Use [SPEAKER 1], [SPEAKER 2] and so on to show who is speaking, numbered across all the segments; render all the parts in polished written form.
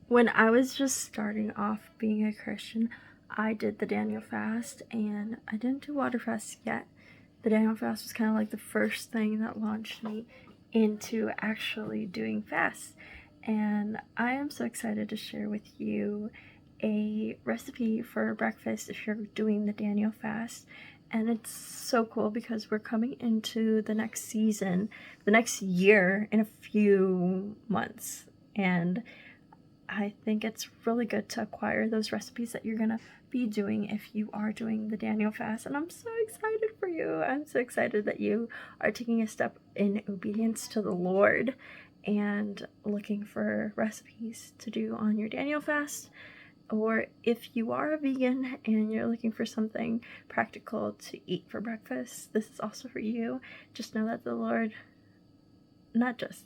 [SPEAKER 1] When I was just starting off being a Christian, I did the Daniel fast, and I didn't do water fast yet. The Daniel fast was kind of like the first thing that launched me into actually doing fasts. And I am so excited to share with you a recipe for breakfast if you're doing the Daniel fast. And it's so cool because we're coming into the next season, the next year, in a few months. And I think it's really good to acquire those recipes that you're gonna be doing if you are doing the Daniel fast. And I'm so excited for you. I'm so excited that you are taking a step in obedience to the Lord and looking for recipes to do on your Daniel fast. Or if you are a vegan and you're looking for something practical to eat for breakfast, this is also for you. Just know that the Lord, not just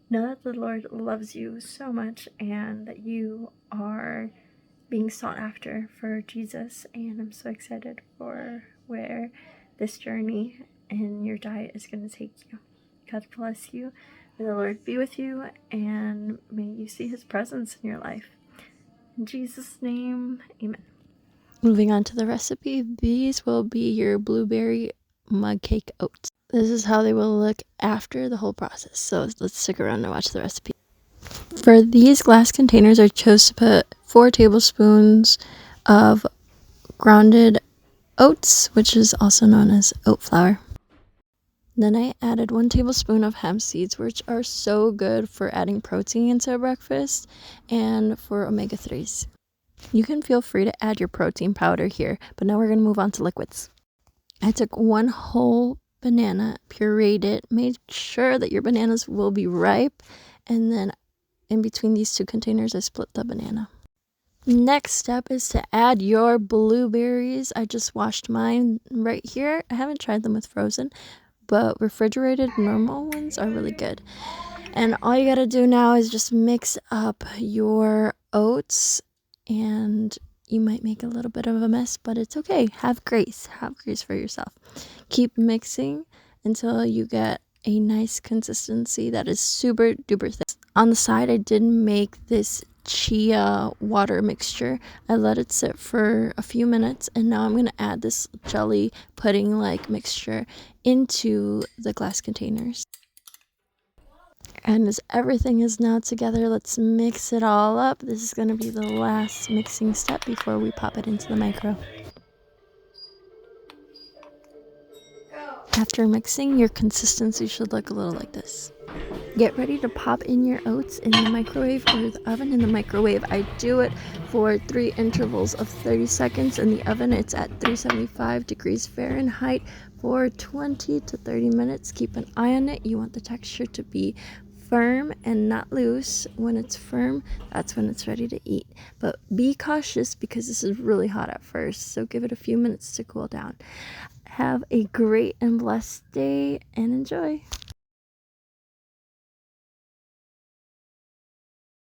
[SPEAKER 1] know that the Lord loves you so much and that you are being sought after for Jesus. And I'm so excited for where this journey in your diet is going to take you. God bless you. May the Lord be with you, and may you see his presence in your life. In Jesus' name, amen. Moving on to the recipe, these will be your blueberry mug cake oats. This is how they will look after the whole process, so let's stick around and watch the recipe. For these glass containers, I chose to put 4 tablespoons of grounded oats, which is also known as oat flour. Then I added 1 tablespoon of hemp seeds, which are so good for adding protein into breakfast and for omega-3s. You can feel free to add your protein powder here, but now we're going to move on to liquids. I took 1 whole banana, pureed it, made sure that your bananas will be ripe, and then in between these 2 containers I split the banana. Next step is to add your blueberries. I just washed mine right here. I haven't tried them with frozen, but refrigerated normal ones are really good. And all you gotta do now is just mix up your oats, and you might make a little bit of a mess, but it's okay. Have grace for yourself. Keep mixing until you get a nice consistency that is super duper thick. On the side, I did make this chia water mixture. I let it sit for a few minutes, and now I'm going to add this jelly pudding like mixture into the glass containers. And as everything is now together, let's mix it all up. This is going to be the last mixing step before we pop it into the micro. After mixing, your consistency should look a little like this. Get ready to pop in your oats in the microwave or the oven. In the microwave, I do it for 3 intervals of 30 seconds. In the oven, it's at 375 degrees Fahrenheit for 20 to 30 minutes. Keep an eye on it. You want the texture to be firm and not loose. When it's firm, that's when it's ready to eat. But be cautious because this is really hot at first, so give it a few minutes to cool down. Have a great and blessed day and enjoy.